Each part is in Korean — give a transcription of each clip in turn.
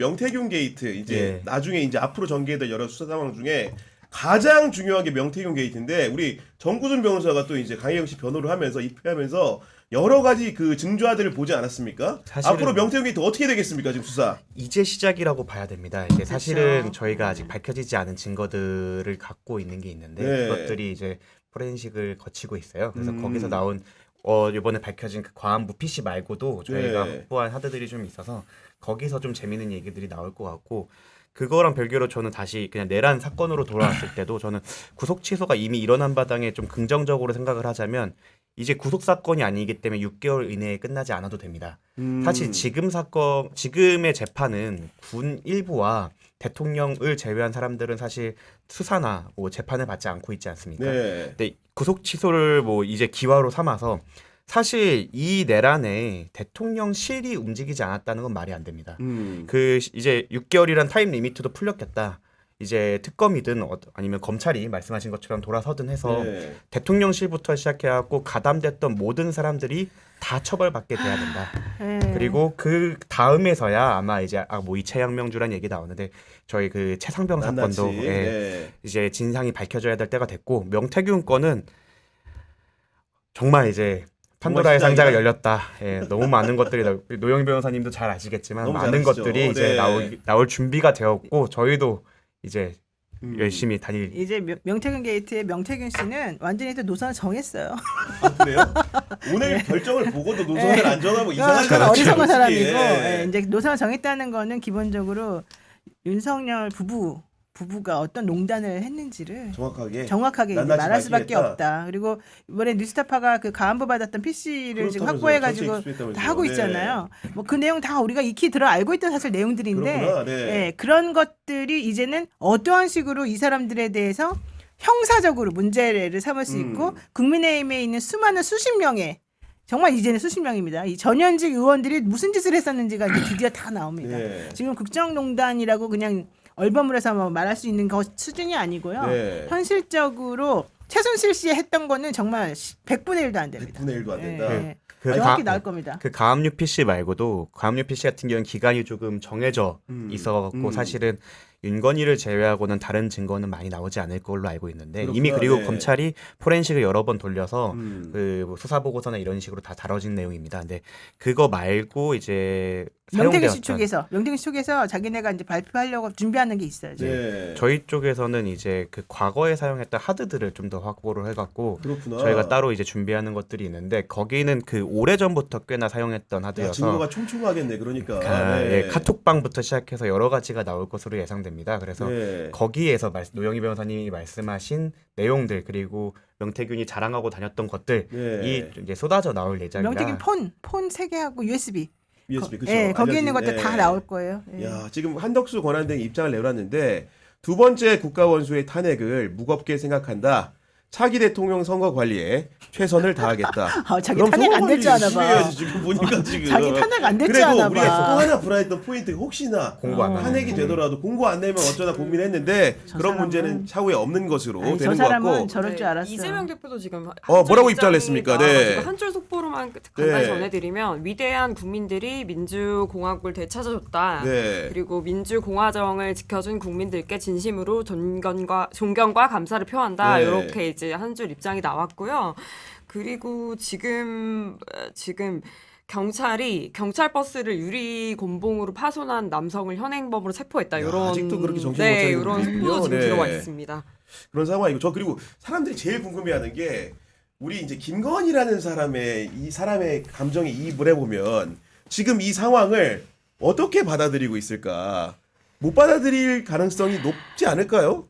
명태균 게이트 이제 예. 나중에 이제 앞으로 전개될 여러 수사 상황 중에 가장 중요한 게 명태균 게이트인데 우리 정구준 변호사가 또 이제 강혜경 씨 변호를 하면서 입회하면서 여러 가지 그 증거들을 보지 않았습니까? 사실은 앞으로 명태균 게이트 어떻게 되겠습니까 지금 수사? 이제 시작이라고 봐야 됩니다. 이게 사실은 그렇죠. 저희가 아직 밝혀지지 않은 증거들을 갖고 있는 게 있는데 네. 그것들이 이제 포렌식을 거치고 있어요. 그래서 음. 거기서 나온 이번에 밝혀진 그 과안부 PC 말고도 저희가 네. 확보한 하드들이 좀 있어서 거기서 좀 재밌는 얘기들이 나올 것 같고 그거랑 별개로 저는 다시 그냥 내란 사건으로 돌아왔을 때도 저는 구속 취소가 이미 일어난 바당에 좀 긍정적으로 생각을 하자면 이제 구속 사건이 아니기 때문에 6개월 이내에 끝나지 않아도 됩니다. 사실 지금의 재판은 군 일부와 대통령을 제외한 사람들은 사실 수사나 뭐 재판을 받지 않고 있지 않습니까? 네. 근데 구속 취소를 뭐 이제 기화로 삼아서 사실 이 내란에 대통령실이 움직이지 않았다는 건 말이 안 됩니다. 그 이제 6개월이란 타임 리미트도 풀렸겠다. 이제 특검이든 아니면 검찰이 말씀하신 것처럼 돌아서든 해서 네. 대통령실부터 시작해갖고 가담됐던 모든 사람들이 다 처벌받게 돼야 된다. 네. 그리고 그 다음에서야 아마 이제 뭐 이채양명주란 얘기 나오는데 저희 그 최상병 사건도 낱낱이. 네. 이제 진상이 밝혀져야 될 때가 됐고 명태균 건은 정말 이제 판도라의 정말 상자가 시작이다. 열렸다. 예, 너무 많은 것들이 노영 변호사님도 잘 아시겠지만 너무 많은 잘 아시죠. 것들이 이제 네. 나올 준비가 되었고 저희도 이제 열심히 이제 명태균 게이트의 명태균 씨는 완전히 또 노선을 정했어요. 아, 그래요? 오늘 결정을 보고도 노선을 안 정하고 이상한 저는 사람 어리석은 사람이고 예. 이제 노선을 정했다는 거는 기본적으로 윤석열 부부가 어떤 농단을 했는지를 정확하게 이제 낱낱이 말할 수밖에 밝히겠다. 없다. 그리고 이번에 뉴스타파가 그 가안부 받았던 PC를 지금 그렇다면서요. 확보해가지고 전체 익수했다면서요. 다 하고 네. 있잖아요. 뭐 그 내용 다 우리가 익히 들어 알고 있던 사실 내용들인데 그렇구나. 네. 예, 그런 것들이 이제는 어떠한 식으로 이 사람들에 대해서 형사적으로 문제를 삼을 수 있고 국민의힘에 있는 수많은 수십 명의 정말 이제는 수십 명입니다. 이 전현직 의원들이 무슨 짓을 했었는지가 이제 드디어 다 나옵니다. 네. 지금 국정농단이라고 그냥 얼버무려서 뭐 말할 수 있는 수준이 아니고요. 네. 현실적으로 최순실 씨 했던 거는 정말 100분의 1도 안 됩니다. 100분의 1도 안 된다. 예, 그 정확히 가- 나올 겁니다. 그 가압류 PC 말고도 가압류 PC 같은 경우는 기간이 조금 정해져 있어갖고 사실은 윤건희를 제외하고는 다른 증거는 많이 나오지 않을 걸로 알고 있는데 그렇구나. 이미 그리고 네. 검찰이 포렌식을 여러 번 돌려서 그뭐 수사 보고서나 이런 식으로 다 다뤄진 내용입니다. 근데 그거 말고 이제 명태균 씨 사용되었던 명태균 씨 쪽에서 자기네가 이제 발표하려고 준비하는 게 있어요. 지금. 네. 저희 쪽에서는 이제 그 과거에 사용했던 하드들을 좀 더 확보를 해갖고 그렇구나. 저희가 따로 이제 준비하는 것들이 있는데 거기는 그 오래 전부터 꽤나 사용했던 야, 하드여서 증거가 촘촘하겠네. 그러니까. 예, 카톡방부터 시작해서 여러 가지가 나올 것으로 예상됩니다. 그래서 네. 거기에서 노영희 변호사님이 말씀하신 내용들 그리고 명태균이 자랑하고 다녔던 것들이 네. 이제 쏟아져 나올 예정이라. 명태균 폰 3개하고 USB. USB 그죠? 예, 거기 있는 알려진, 것들 다 예. 나올 거예요. 예. 야, 지금 한덕수 권한대행이 입장을 내놨는데 두 번째 국가원수의 탄핵을 무겁게 생각한다. 차기 대통령 선거 관리에 최선을 다하겠다. 자기 그럼 탄핵 안 될 줄 아나 봐. 해야지, 지금 보니까 지금. 자기 탄핵 안 될 줄 그래도 아나 우리가 또 봐. 하나 불안했던 포인트가 혹시나 공고 안 탄핵이 하면. 되더라도 공고 안 내면 어쩌나 고민했는데 저 그런 사람은- 문제는 차후에 없는 것으로 아니, 저 되는 것 사람은 같고. 저럴 줄 알았어. 이재명 대표도 지금 뭐라고 입장을 했습니까? 네. 한줄 속보로만 간단히 네. 전해드리면 위대한 국민들이 민주공화국을 되찾아줬다. 네. 그리고 민주공화정을 지켜준 국민들께 진심으로 존경과 감사를 표한다. 네. 이렇게 이제 한 줄 입장이 나왔고요. 그리고 지금 경찰 버스를 유리 곤봉으로 파손한 남성을 현행범으로 체포했다. 야, 이런 아직도 그렇게 정신 못 네, 차리고 이런 있군요. 속보도 지금 네. 들어와 있습니다. 그런 상황이고 저 그리고 사람들이 제일 궁금해하는 게 우리 이제 김건희라는 사람의 감정에 이입을 해보면 지금 이 상황을 어떻게 받아들이고 있을까? 못 받아들일 가능성이 높지 않을까요?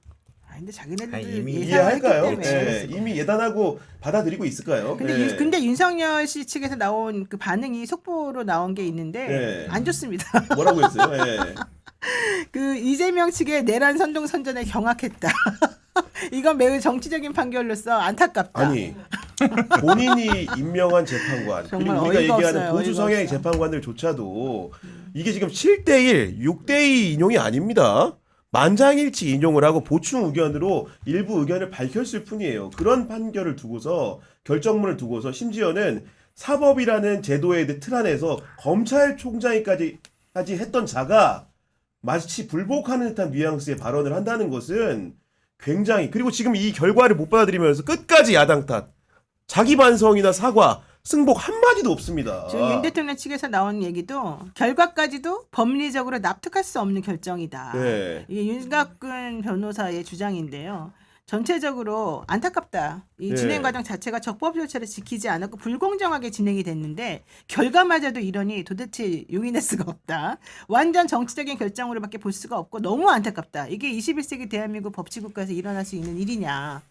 근데 자기네들도 아니, 이미 이해할까요? 예상했기 때문에. 네, 이미 예단하고 받아들이고 있을까요? 근데 네. 근데 윤석열 씨 측에서 나온 그 반응이 속보로 나온 게 있는데 네. 안 좋습니다. 뭐라고 했어요? 네. 그 이재명 측의 내란 선동 선전에 경악했다. 이건 매우 정치적인 판결로서 안타깝다. 아니 본인이 임명한 재판관 그리고 정말 우리가 어이가 얘기하는 없어요, 보수 어이가 성향의 없어요. 재판관들조차도 이게 지금 7대1, 6대2 인용이 아닙니다. 만장일치 인용을 하고 보충 의견으로 일부 의견을 밝혔을 뿐이에요. 그런 판결을 두고서 결정문을 두고서 심지어는 사법이라는 제도의 틀 안에서 검찰총장까지 했던 자가 마치 불복하는 듯한 뉘앙스의 발언을 한다는 것은 굉장히 그리고 지금 이 결과를 못 받아들이면서 끝까지 야당 탓, 자기 반성이나 사과, 승복 한마디도 없습니다. 지금 윤 대통령 측에서 나온 얘기도 결과까지도 법리적으로 납득할 수 없는 결정이다. 네. 이게 윤갑근 변호사의 주장인데요. 전체적으로 안타깝다. 이 네. 진행 과정 자체가 적법 절차를 지키지 않았고 불공정하게 진행이 됐는데 결과마저도 이러니 도대체 용인할 수가 없다. 완전 정치적인 결정으로밖에 볼 수가 없고 너무 안타깝다. 이게 21세기 대한민국 법치국가에서 일어날 수 있는 일이냐.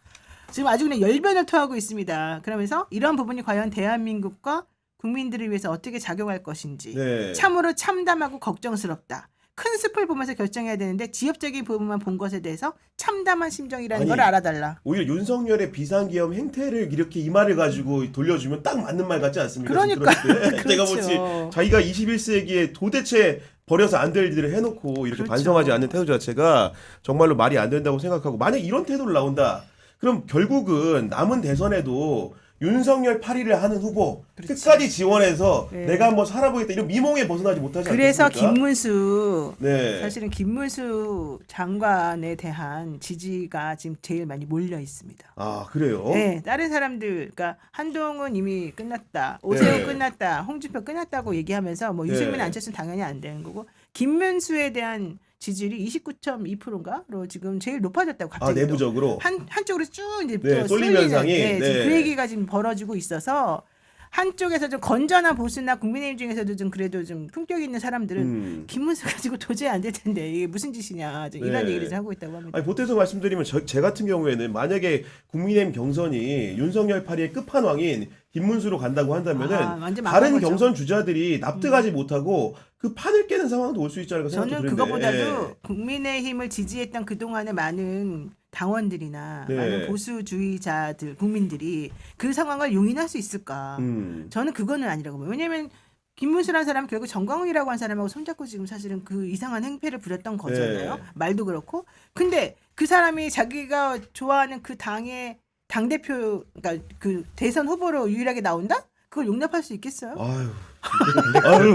지금 아주 그냥 열변을 토하고 있습니다. 그러면서 이런 부분이 과연 대한민국과 국민들을 위해서 어떻게 작용할 것인지 네. 참으로 참담하고 걱정스럽다. 큰 숲을 보면서 결정해야 되는데 지엽적인 부분만 본 것에 대해서 참담한 심정이라는 아니, 걸 알아달라. 오히려 윤석열의 비상계엄 행태를 이렇게 이 말을 가지고 돌려주면 딱 맞는 말 같지 않습니까? 그러니까. 내가 그렇죠. 뭐지 자기가 21세기에 도대체 버려서 안 될 일들을 해놓고 이렇게 그렇죠. 반성하지 않는 태도 자체가 정말로 말이 안 된다고 생각하고 만약 이런 태도를 나온다 그럼 결국은 남은 대선에도 윤석열 8위를 하는 후보 그렇죠. 끝까지 지원해서 네. 내가 한번 살아보겠다 이런 미몽에 벗어나지 못하지 그래서 않겠습니까? 김문수 네. 사실은 김문수 장관에 대한 지지가 지금 제일 많이 몰려 있습니다. 아 그래요? 네, 다른 사람들, 그러니까 한동훈 이미 끝났다, 오세훈 네. 끝났다, 홍준표 끝났다고 얘기하면서 뭐 유승민 네. 안철수는 당연히 안 되는 거고 김문수에 대한 지지율이 29.2%인가로 지금 제일 높아졌다고 아 갑자기 또. 내부적으로 한쪽으로 쭉 이제 네, 또 쏠림 쏠리는, 현상이, 네, 지금 네. 그 얘기가 지금 벌어지고 있어서 한쪽에서 좀 건전한 보수나 국민의힘 중에서도 좀 그래도 좀 품격 있는 사람들은 김문수 가지고 도저히 안 될 텐데 이게 무슨 짓이냐 좀 이런 네. 얘기를 하고 있다고 합니다. 아니 보태서 말씀드리면 제 같은 경우에는 만약에 국민의힘 경선이 윤석열 8위의 끝판왕인 김문수로 간다고 한다면은 완전 망한 다른 거죠. 경선 주자들이 납득하지 못하고 그 판을 깨는 상황도 올 수 있지 않을까 생각도 저는 드는데 그것보다도 국민의힘을 지지했던 그동안의 많은 당원들이나 네. 많은 보수주의자들 국민들이 그 상황을 용인할 수 있을까? 저는 그거는 아니라고 봐요. 왜냐하면 김문수라는 사람은 결국 정광훈이라고 한 사람하고 손잡고 지금 사실은 그 이상한 행패를 부렸던 거잖아요. 네. 말도 그렇고. 근데 그 사람이 자기가 좋아하는 그 당의 당대표, 그러니까 그 대선 후보로 유일하게 나온다? 그걸 용납할 수 있겠어요? 아유. 아유.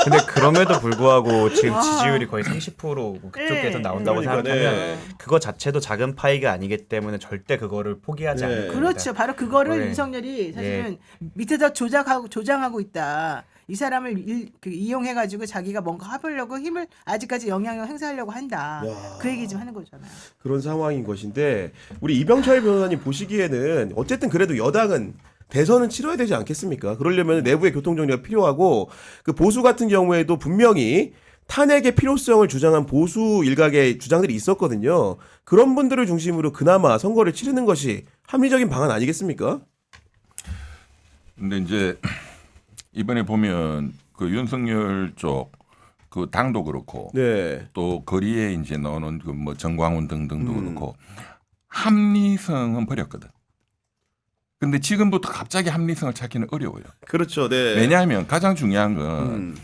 근데 그럼에도 불구하고 지금 와. 지지율이 거의 30% 그쪽에서 네. 나온다고 그러니까, 생각하면 네. 그거 자체도 작은 파이가 아니기 때문에 절대 그거를 포기하지 네. 않을 겁니다. 그렇죠. 바로 그거를 네. 윤석열이 사실은 밑에서 조장하고 있다. 이 사람을 이용해가지고 자기가 뭔가 해보려고 힘을 아직까지 영향을 행사하려고 한다. 야. 그 얘기 좀 하는 거잖아요. 그런 상황인 것인데 우리 이병철 변호사님 보시기에는 어쨌든 그래도 여당은 대선은 치러야 되지 않겠습니까? 그러려면 내부의 교통정리가 필요하고 그 보수 같은 경우에도 분명히 탄핵의 필요성을 주장한 보수 일각의 주장들이 있었거든요. 그런 분들을 중심으로 그나마 선거를 치르는 것이 합리적인 방안 아니겠습니까? 근데 이제 이번에 보면 그 윤석열 쪽 그 당도 그렇고 네. 또 거리에 이제 나오는 그 뭐 정광훈 등등도 그렇고 합리성은 버렸거든. 근데 지금부터 갑자기 합리성을 찾기는 어려워요. 그렇죠. 네. 왜냐하면 가장 중요한 건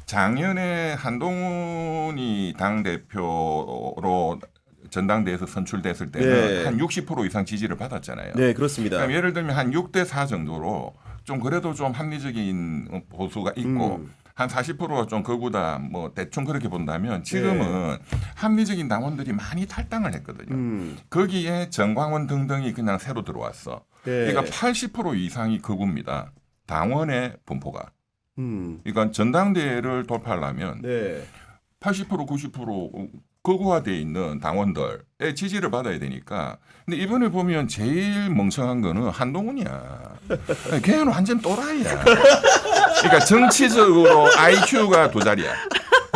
작년에 한동훈이 당 대표로 전당대회에서 선출됐을 때는 네. 한 60% 이상 지지를 받았잖아요. 네, 그렇습니다. 그럼 예를 들면 한 6대 4 정도로 좀 그래도 좀 합리적인 보수가 있고 한 40%가 좀 거구다 뭐 대충 그렇게 본다면 지금은 합리적인 당원들이 많이 탈당을 했거든요. 거기에 정광훈 등등이 그냥 새로 들어왔어. 네. 그러니까 80% 이상이 거구입니다. 당원의 분포가. 음. 그러니까 전당대회를 돌파하려면 네. 80% 90% 거구화되어 있는 당원들의 지지를 받아야 되니까. 근데 이번에 보면 제일 멍청한 거는 한동훈이야. 걔는 완전 또라이야. 그러니까 정치적으로 IQ가 2자리야.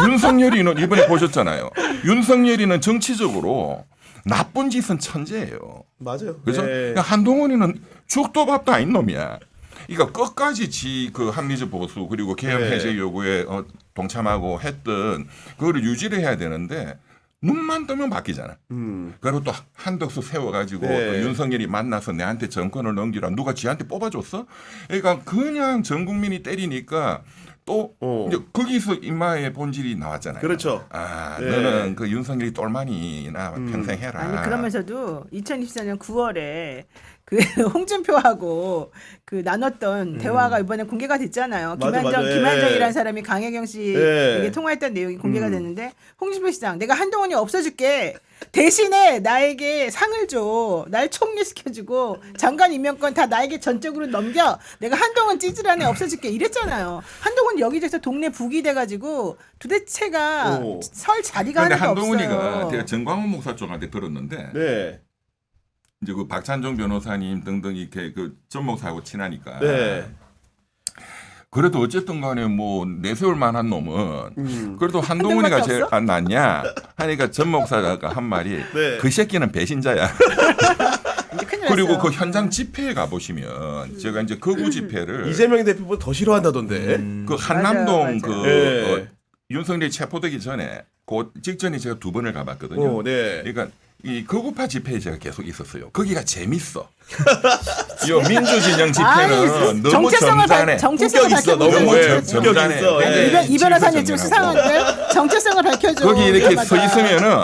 윤석열이는 이번에 보셨잖아요. 윤석열이는 정치적으로 나쁜 짓은 천재예요. 맞아요. 그죠? 네. 그러니까 한동훈이는 죽도 밥도 아닌 놈이야. 그러니까 끝까지 그 합리적 보수 그리고 개혁 네. 해제 요구에 동참하고 했던 그거를 유지를 해야 되는데 눈만 뜨면 바뀌잖아. 그리고 또 한덕수 세워가지고 네. 또 윤석열이 만나서 내한테 정권을 넘기라 누가 지한테 뽑아줬어? 그러니까 그냥 전 국민이 때리니까 또 이제 거기서 인마의 본질이 나왔잖아요. 그렇죠. 아, 네. 너는 그 윤석열이 똘마니나 평생 해라. 아니 그러면서도 2024년 9월에 그 홍준표하고 그 나눴던 대화가 이번에 공개가 됐잖아요. 맞아, 맞아. 김한정이라는 예. 사람이 강혜경 씨에게 예. 통화했던 내용이 공개가 됐는데 홍준표 시장 내가 한동훈이 없어질게. 대신에 나에게 상을 줘. 날 총리시켜주고 장관 임명권 다 나에게 전적으로 넘겨. 내가 한동훈 찌질하네 없어질게 이랬잖아요. 한동훈 여기저기서 동네 북이 돼가지고 도대체가 오. 설 자리가 그런데 하나도 한동훈이가 없어요. 제가 정광훈 목사 쪽한테 들었는데 네. 이제 그 박찬종 변호사님 등등 이렇게 그 전 목사하고 친하니까 네. 그래도 어쨌든 간에 뭐 내세울 만한 놈은 그래도 한동훈이가 한동훈밖에 제일 없어? 안 낫냐 하니까 전 목사가 한 말이 네. 그 새끼는 배신자야. 이제 큰일 그리고 났어요. 그 현장 집회에 가보시면 제가 이제 거구 집회를 이재명 대표보다 더 싫어한다던데. 그 한남동 맞아요, 그 맞아요. 네. 윤석열이 체포되기 전에 그 직전에 제가 2번을 가봤거든요. 네. 그러니까 이 거구파 집회에 제가 계속 있었어요. 거기가 재밌어. 이 민주진영 집회는 너무 점잖해. 정체성을 품격 있어, 밝혀보자. 너무 왜 점- 품격 점잖해. 있어. 네. 예. 이 변호사님 좀 정리하고. 수상한데 정체성을 밝혀줘. 거기 이렇게 위험하다. 서 있으면은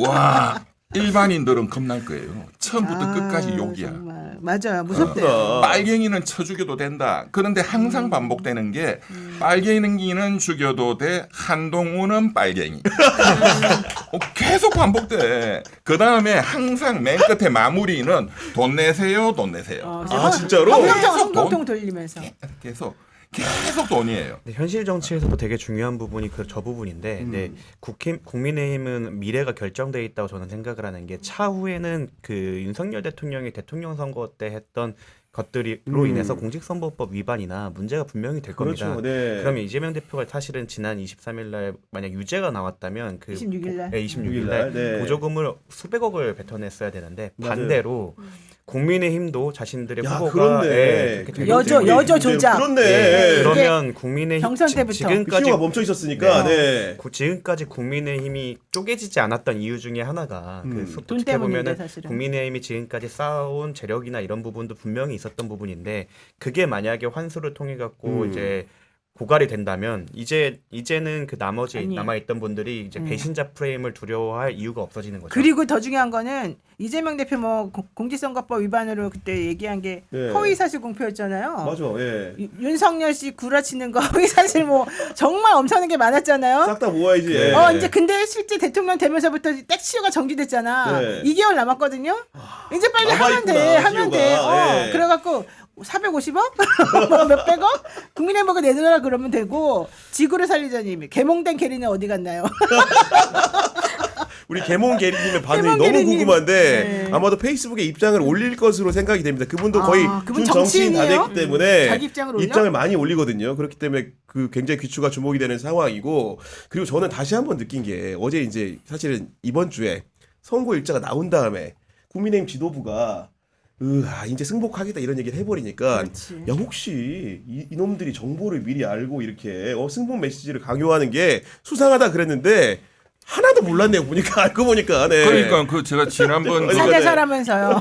와 일반인들은 겁날 거예요. 처음부터 끝까지 욕이야. 정말. 맞아요. 무섭대요. 빨갱이는 쳐 죽여도 된다. 그런데 항상 반복되는 게 빨갱이는 죽여도 돼. 한동훈은 빨갱이. 계속 반복돼. 그 다음에 항상 맨 끝에 마무리는 돈 내세요, 돈 내세요. 아, 진짜로? 홍경통 돌리면서. 계속 돈이에요. 근데 현실 정치에서도 되게 중요한 부분이 저 부분인데, 네, 국민의힘은 미래가 결정돼 있다고 저는 생각을 하는 게 차후에는 그 윤석열 대통령이 대통령 선거 때 했던 것들로 인해서 공직선거법 위반이나 문제가 분명히 될 겁니다. 그렇죠. 네. 그러면 이재명 대표가 사실은 지난 23일 날 만약 유죄가 나왔다면 그 26일 날. 네, 26일 날 네. 보조금을 수백억을 뱉어냈어야 되는데 맞아요. 반대로 국민의힘도 자신들의 야, 후보가 그렇네. 그렇게 되기 때문에 여저 조작. 그렇네. 네, 그러면 국민의힘 경선 때부터 그 지금까지 시효가 멈춰 있었으니까. 네. 지금까지 국민의힘이 쪼개지지 않았던 이유 중에 하나가 돈 어떻게 때문인데, 보면은 사실은. 국민의힘이 지금까지 쌓아온 재력이나 이런 부분도 분명히 있었던 부분인데 그게 만약에 환수를 통해 갖고 이제 고갈이 된다면 이제는 그 나머지 아니에요. 남아 있던 분들이 이제 배신자 프레임을 두려워할 이유가 없어지는 거죠. 그리고 더 중요한 거는 이재명 대표 뭐 공직선거법 위반으로 그때 얘기한 게 네. 허위사실 공표였잖아요. 맞아. 예. 윤석열 씨 구라치는 거 허위사실 뭐 정말 엄청난 게 많았잖아요. 싹 다 모아야지. 예. 이제 근데 실제 대통령 되면서부터 땡치유가 정지됐잖아. 네. 2개월 남았거든요. 이제 빨리 남아있구나, 하면 돼. 시효가. 예. 그래갖고 450억? 뭐 몇백억? 국민의힘에 내놓으라 그러면 되고 지구를 살리자니 개몽된 캐리는 어디 갔나요? 우리 개몽 게리님의 반응이 개몽 너무 게리님. 궁금한데 네. 아마도 페이스북에 입장을 올릴 것으로 생각이 됩니다. 그분도 거의 그분 준정치인 다 정치인이에요? 됐기 때문에 자기 입장을 올려? 입장을 많이 올리거든요. 그렇기 때문에 그 굉장히 귀추가 주목이 되는 상황이고 그리고 저는 다시 한번 느낀 게 어제 이제 사실은 이번 주에 선거 일자가 나온 다음에 국민의힘 지도부가 이제 승복하겠다 이런 얘기를 해버리니까 그렇지. 야 혹시 이놈들이 정보를 미리 알고 이렇게 승복 메시지를 강요하는 게 수상하다 그랬는데 하나도 몰랐네요. 보니까 알고 보니까. 네. 그러니까 그 제가 지난번 아니, 사대사라면서요.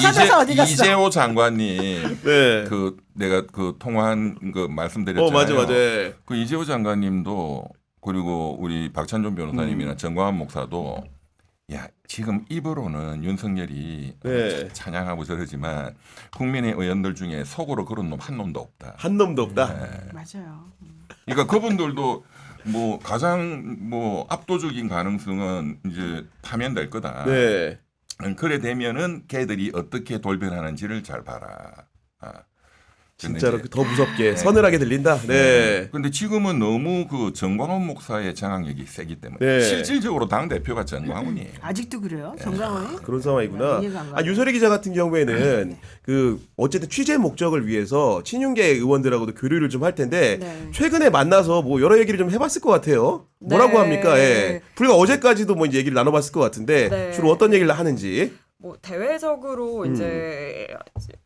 사대사 어디 갔어? 이재호 장관님 네. 그 내가 그 통화한 그 말씀드렸잖아요. 맞아. 그 이재호 장관님도 그리고 우리 박찬종 변호사님이나 정광훈 목사도 야 지금 입으로는 윤석열이 네. 찬양하고 저러지만 국민의 의원들 중에 속으로 그런 놈 한 놈도 없다. 한 놈도 없다. 맞아요. 그러니까 그분들도 뭐 가장 뭐 압도적인 가능성은 이제 파면될 거다. 네. 그래 되면은 걔들이 어떻게 돌변하는지를 잘 봐라. 근데 진짜로 이제 더 무섭게 서늘하게 들린다. 네. 근데 지금은 너무 그 정광훈 목사의 장악력이 세기 때문에 네. 실질적으로 당 대표가 정광훈이에요. 아직도 그래요? 정강원이? 그런 상황이구나. 이해가 안 가요. 유설희 기자 같은 경우에는 그 어쨌든 취재 목적을 위해서 친윤계 의원들하고도 교류를 좀 할 텐데 네. 최근에 만나서 뭐 여러 얘기를 좀 해봤을 것 같아요. 뭐라고 네. 합니까? 예. 불과 어제까지도 뭐 이제 얘기를 나눠봤을 것 같은데 네. 주로 어떤 얘기를 하는지. 뭐 대외적으로 이제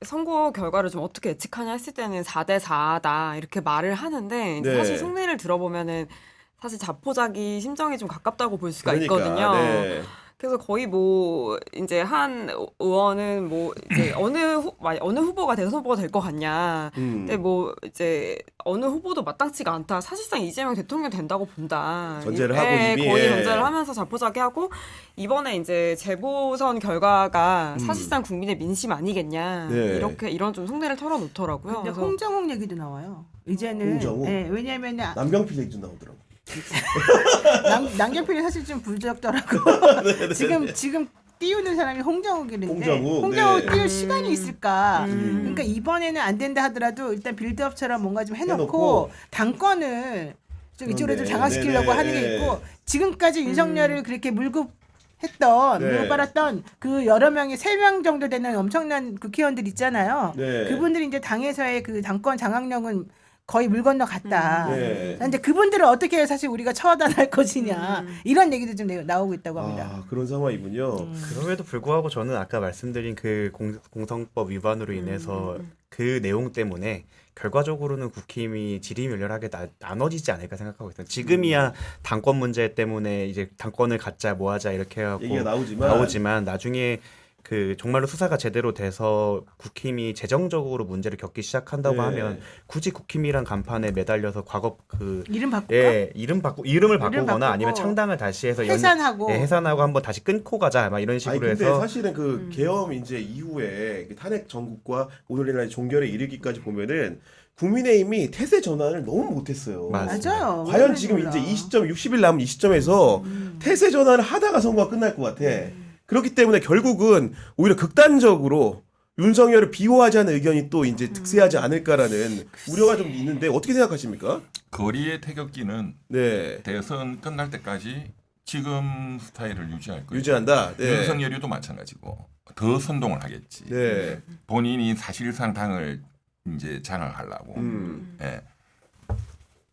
선거 결과를 좀 어떻게 예측하냐 했을 때는 4대 4다 이렇게 말을 하는데 네. 사실 속내를 들어보면은 사실 자포자기 심정이 좀 가깝다고 볼 수가 그러니까, 있거든요. 네. 그래서 거의 뭐 이제 한 의원은 뭐 이제 어느 후보가 대선 후보가 될 것 같냐. 근데 뭐 이제 어느 후보도 마땅치가 않다. 사실상 이재명 대통령 된다고 본다. 전제를 하고 이미, 거의 예. 전제를 하면서 자포자기 하고 이번에 이제 재보선 결과가 사실상 국민의 민심 아니겠냐. 네. 이런 좀 속내를 털어놓더라고요. 근데 그래서 홍정욱 얘기도 나와요. 이제는 홍정욱? 네, 왜냐하면 남병필 얘기도 나오더라고. 남경필이 사실 좀 부적더라고. 지금 띄우는 사람이 홍정욱이는데 홍정욱, 홍정욱 네. 띄울 시간이 있을까? 그러니까 이번에는 안 된다 하더라도 일단 빌드업처럼 뭔가 좀 해놓고 해놓고. 당권을 좀 이쪽으로 좀 그런데, 장악시키려고 네네. 하는 게 있고 지금까지 윤석열을 그렇게 물고 빨았던 그 여러 명의 3명 정도 되는 엄청난 국회의원들 있잖아요. 네. 그분들이 이제 당에서의 그 당권 장악력은 거의 물 건너 갔다. 네. 근데 그분들을 어떻게 사실 우리가 처단할 것이냐 이런 얘기도 좀 나오고 있다고 합니다. 아, 그런 상황이군요. 그럼에도 불구하고 저는 아까 말씀드린 그 공성법 위반으로 인해서 그 내용 때문에 결과적으로는 국힘이 지리멸렬하게 나눠지지 않을까 생각하고 있어요. 지금이야 당권 문제 때문에 이제 당권을 갖자 뭐하자 이렇게 해갖고 얘기가 나오지만 나중에 그 정말로 수사가 제대로 돼서 국힘이 재정적으로 문제를 겪기 시작한다고 네. 하면 굳이 국힘이란 간판에 매달려서 과거 그 이름 바꿀까? 이름을 바꾸거나 바꾸고 아니면 창당을 다시 해서 해산하고. 해산하고 한번 다시 끊고 가자 막 이런 아니 식으로 근데 해서 사실은 그 계엄 이제 이후에 그 탄핵 전국과 오늘날 종결에 이르기까지 보면은 국민의힘이 태세 전환을 너무 못했어요. 맞습니다. 맞아요. 과연 지금 이제 이 시점 60일 남은 이 시점에서 태세 전환을 하다가 선거가 끝날 것 같아. 그렇기 때문에 결국은 오히려 극단적으로 윤석열을 비호하자는 의견이 또 이제 득세하지 않을까라는 우려가 좀 있는데 어떻게 생각하십니까? 거리의 태극기는 네, 대선 끝날 때까지 지금 스타일을 유지할 거예요. 유지한다. 네. 윤석열이도 마찬가지고 더 선동을 하겠지. 네. 본인이 사실상 당을 이제 장악하려고. 예.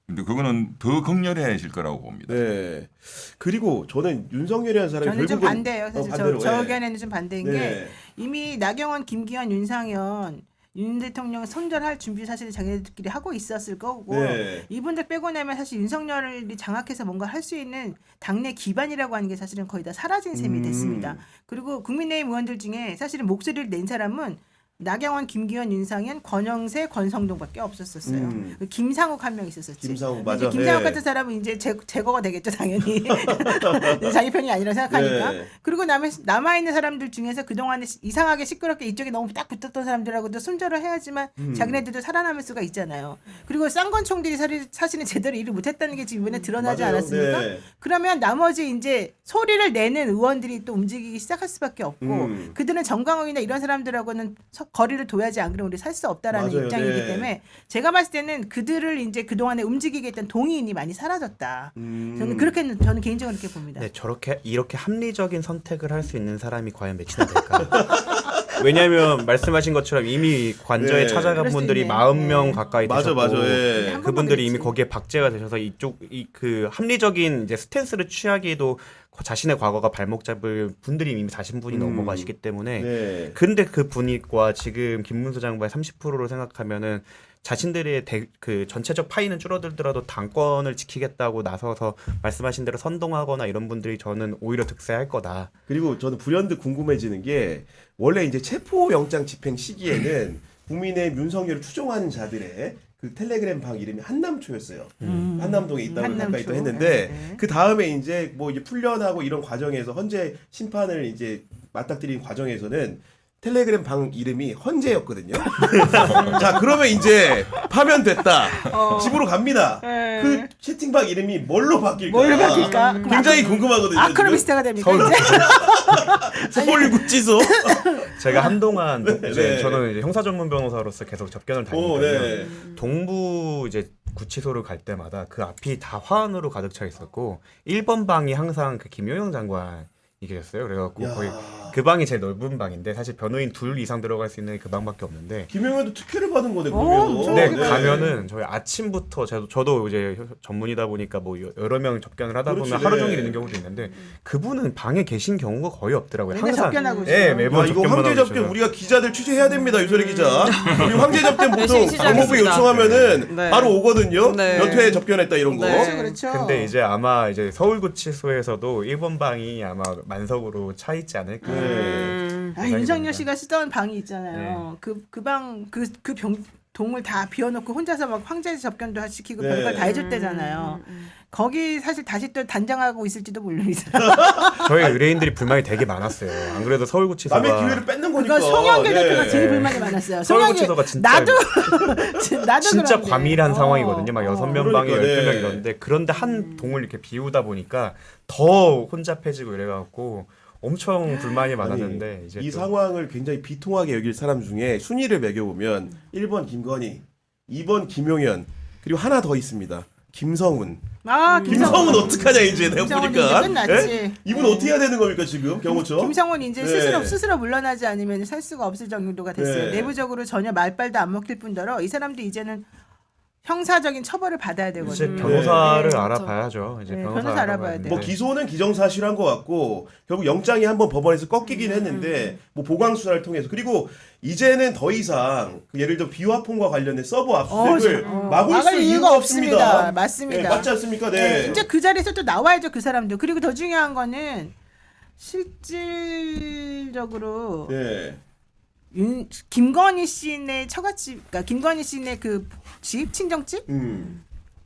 근데 그거는 더 극렬해질 거라고 봅니다. 네. 그리고 저는 윤석열이라는 사람이 저는 좀 결국은 반대예요. 사실 반대로, 저 예. 의견에는 좀 반대인 게 네. 이미 나경원, 김기현, 윤상현 윤 대통령을 손절할 준비 사실 자기들끼리 하고 있었을 거고 네. 이분들 빼고 나면 사실 윤석열이 장악해서 뭔가 할 수 있는 당내 기반이라고 하는 게 사실은 거의 다 사라진 셈이 됐습니다. 그리고 국민의힘 의원들 중에 사실은 목소리를 낸 사람은 나경원, 김기현, 윤상현, 권영세, 권성동밖에 없었었어요. 김상욱 한 명 있었었지. 김상욱, 근데 맞아. 김상욱 네. 같은 사람은 이제 제거가 되겠죠 당연히. 자기 편이 아니라 생각하니까. 네. 그리고 남아 있는 사람들 중에서 그 동안에 이상하게 시끄럽게 이쪽에 너무 딱 붙었던 사람들하고도 손절을 해야지만 자기네들도 살아남을 수가 있잖아요. 그리고 쌍권총들이 사실은 제대로 일을 못했다는 게 지금 이번에 드러나지 맞아요. 않았습니까? 네. 그러면 나머지 이제 소리를 내는 의원들이 또 움직이기 시작할 수밖에 없고 그들은 정광훈이나 이런 사람들하고는 거리를 둬야지 안 그러면 우리 살 수 없다라는 맞아요. 입장이기 네. 때문에 제가 봤을 때는 그들을 이제 그동안에 움직이게 했던 동의인이 많이 사라졌다. 저는 개인적으로 그렇게 봅니다. 네, 이렇게 합리적인 선택을 할 수 있는 사람이 과연 몇이나 될까? 왜냐하면 말씀하신 것처럼 이미 관저에 네. 찾아간 그럴 수 분들이 있네. 40명 네. 가까이 맞아, 되셨고 맞아. 예. 한 번만 그분들이 이미 그랬지. 거기에 박제가 되셔서 그 합리적인 이제 스탠스를 취하기에도 자신의 과거가 발목 잡을 분들이 이미 40분이 넘어가시기 때문에 네. 근데 그 분위기와 지금 김문수 장관의 30%를 생각하면은 자신들의 그 전체적 파이는 줄어들더라도 당권을 지키겠다고 나서서 말씀하신 대로 선동하거나 이런 분들이 저는 오히려 득세할 거다. 그리고 저는 불현듯 궁금해지는 게 원래 이제 체포영장 집행 시기에는 국민의 윤석열을 추종하는 자들의 그 텔레그램 방 이름이 한남초였어요. 한남동에 있다고 한남초. 가까이 또 했는데 네. 그 다음에 이제 뭐 이제 풀려나고 이런 과정에서 헌재 심판을 이제 맞닥뜨린 과정에서는 텔레그램 방 이름이 헌재였거든요. 자, 그러면 이제 파면됐다. 집으로 갑니다. 네. 그 채팅방 이름이 뭘로 바뀔까? 뭘로 바뀔까? 그럼 굉장히 궁금하거든요. 아크로비스타가 됩니까 이제? 서울구치소. 제가 한동안 네. 이제 저는 이제 형사 전문 변호사로서 계속 접견을 오, 다니거든요. 네. 동부 이제 구치소를 갈 때마다 그 앞이 다 화환으로 가득 차 있었고 1번 방이 항상 그 김용영 장관이 계셨어요. 그래갖고 야. 거의 그 방이 제일 넓은 방인데 사실 변호인 2 이상 들어갈 수 있는 그 방밖에 없는데 김영현도 특혜를 받은 거네 엄청 그러면. 네, 네. 가면은 저희 아침부터 저도 이제 전문이다 보니까 뭐 여러 명 접견을 하다 보면 그렇지, 하루 네. 종일 있는 경우도 있는데 그분은 방에 계신 경우가 거의 없더라고요. 맨날 접견하고 네, 있어요. 매번 아, 이거 접견만 황제 하고 접견 있어요. 우리가 기자들 취재해야 됩니다 유소리 기자. 우리 황제 접견 보통 열심히 취재하겠습니다. 법무부에 요청하면은 네. 바로 오거든요. 네. 몇 회 접견했다 이런 거. 네. 그렇죠. 근데 이제 아마 이제 서울구치소에서도 1번 방이 아마 만석으로 차 있지 않을까. 윤석열 씨가 쓰던 방이 있잖아요. 동을 다 비워놓고 혼자서 막 황제 접견도 시키고 네. 별걸 다 해줬대잖아요. 거기 사실 다시 또 단장하고 있을지도 모릅니다. 저희 의뢰인들이 불만이 되게 많았어요. 안 그래도 서울구치소가 남의 기회를 뺏는 거니까. 그거 송영길 네. 대표가 제일 불만이 많았어요. 송영길 서울구치소가 진짜 나도 진짜 그런데. 과밀한 상황이거든요. 막 6명 방에 그러니까, 12명 네. 이런데 그런데 한 동을 이렇게 비우다 보니까 더 혼잡해지고 이래갖고 엄청 불만이 많았는데 아니, 이제 이 또 상황을 굉장히 비통하게 여길 사람 중에 순위를 매겨보면 1번 김건희, 2번 김용현, 그리고 하나 더 있습니다. 김성훈. 김성훈 어떡하냐 이제 내가 김성훈 보니까. 이제 끝났지. 예? 이분 어떻게 해야 되는 겁니까 지금 경호처? 김성훈 이제 네. 스스로 물러나지 않으면 살 수가 없을 정도가 됐어요. 네. 내부적으로 전혀 말빨도 안 먹힐 뿐더러 이 사람도 이제는 형사적인 처벌을 받아야 이제 되거든요. 변호사를 네. 알아봐야죠. 이제 네, 변호사 변호사 알아봐야 알아봐야 돼. 돼. 뭐 기소는 기정사실한 것 같고 결국 영장이 한번 법원에서 꺾이긴 했는데 뭐 보강 수사를 통해서 그리고 이제는 더 이상 그 예를 들어 비화폰과 관련된 서버 압수수색을 막을 수 이유가 없습니다. 맞습니다. 네, 맞지 않습니까? 네. 네, 이제 그 자리에서 또 나와야죠 그 사람도. 그리고 더 중요한 거는 실질적으로 네. 김건희 씨네 처갓집, 그러니까 김건희 씨네 그 집 친정집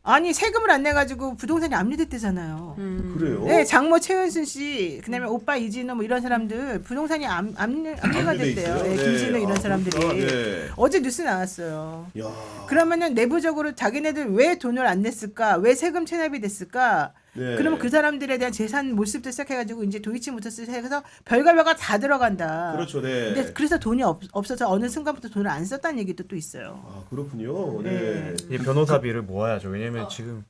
아니 세금을 안 내가지고 부동산이 압류됐대잖아요. 그래요? 네, 장모 최은순 씨, 그다음에 오빠 이진우 뭐 이런 사람들 부동산이 압류가 압류돼 됐대요. 있어요? 네, 네. 김진우 이런 사람들이 그렇구나. 네. 어제 뉴스 나왔어요. 야. 그러면은 내부적으로 자기네들 왜 돈을 안 냈을까? 왜 세금 체납이 됐을까? 네. 그러면 그 사람들에 대한 재산 몰수부터 시작해가지고 이제 도이치모터스 해서 별과 다 들어간다. 그렇죠, 네. 근데 그래서 돈이 없어서 어느 순간부터 돈을 안 썼다는 얘기도 또 있어요. 아 그렇군요. 네. 이 변호사비를 모아야죠. 왜냐면 지금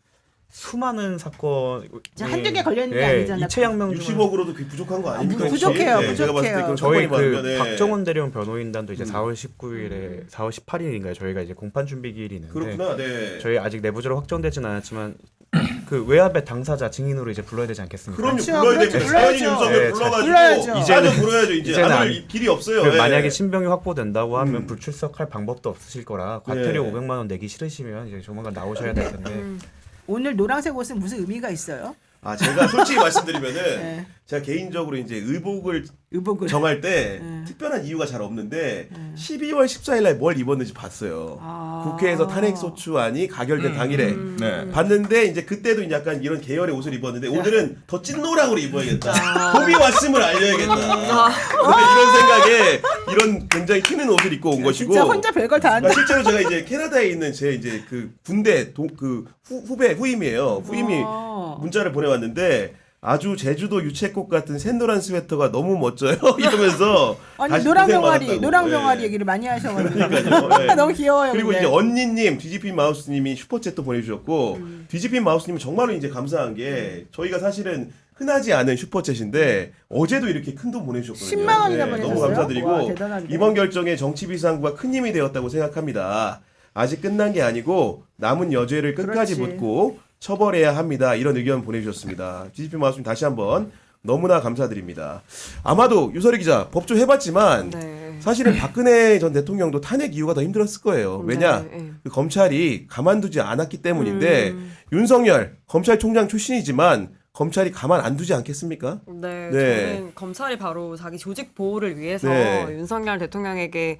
수많은 사건 이제 한두 개 걸려 있는 게 예, 아니잖아. 이채양명 60억으로도 그게 부족한 거 아닙니까? 혹시? 부족해요, 네, 제가 봤을 때 그런 저희 사건이 많으면, 네. 박정원 대령 변호인단도 이제 4월 19일에 4월 18일인가요? 저희가 이제 공판 준비 기일이 있는데 그렇구나. 네. 저희 아직 내부적으로 확정되진 않았지만 그 외압의 당사자 증인으로 이제 불러야 되지 않겠습니까? 그럼요. 그렇죠, 불러야 그렇죠. 됩니다. 사연인 불러야죠. 윤석열 네, 불러가지고 불러야죠. 이제는 불러야죠. 이제 이제는 아무 길이 없어요. 그 네. 만약에 신병이 확보된다고 하면 불출석할 방법도 없으실 거라 과태료 네. 500만 원 내기 싫으시면 이제 조만간 나오셔야 될 텐데 오늘 노란색 옷은 무슨 의미가 있어요? 아 제가 솔직히 말씀드리면은 네. 제가 개인적으로 이제 의복을 의복을. 정할 때 네. 특별한 이유가 잘 없는데 12월 14일 날 뭘 입었는지 봤어요. 아. 국회에서 탄핵소추안이 가결된 당일에 네. 봤는데 이제 그때도 이제 약간 이런 계열의 옷을 입었는데 오늘은 더 찐노랑으로 입어야겠다. 봄이 왔음을 알려야겠다. 이런 생각에 이런 굉장히 튀는 옷을 입고 온 것이고. 진짜 혼자 별걸 다 한다. 그러니까 실제로 제가 이제 캐나다에 있는 제 이제 그 군대 그 후배 후임이에요. 후임이 문자를 보내왔는데 아주 제주도 유채꽃 같은 샛노란 스웨터가 너무 멋져요. 이러면서 아니 다시 노랑 고생 병아리, 많았다고. 노랑 네. 병아리 얘기를 많이 하셔가지고 그러니까요. 네. 너무 귀여워요. 그리고 근데. 이제 언니님 뒤집힌 마우스님이 슈퍼챗도 보내주셨고 뒤집힌 마우스님은 정말로 이제 감사한 게 저희가 사실은 흔하지 않은 슈퍼챗인데 어제도 이렇게 큰 돈 보내주셨거든요. 10만 원이나 보내셨어요? 너무 감사드리고 와, 대단하네. 이번 결정에 정치 비상구가 큰 힘이 되었다고 생각합니다. 아직 끝난 게 아니고 남은 여죄를 끝까지 그렇지. 묻고 처벌해야 합니다. 이런 의견 보내주셨습니다. 뒤집힌 마우스님 다시 한번 너무나 감사드립니다. 아마도 유설희 기자 법조 해봤지만 네. 사실은 박근혜 전 대통령도 탄핵 이유가 더 힘들었을 거예요. 왜냐? 네. 그 검찰이 가만두지 않았기 때문인데 윤석열 검찰총장 출신이지만 검찰이 가만 안 두지 않겠습니까? 네, 네. 저는 검찰이 바로 자기 조직 보호를 위해서 네. 윤석열 대통령에게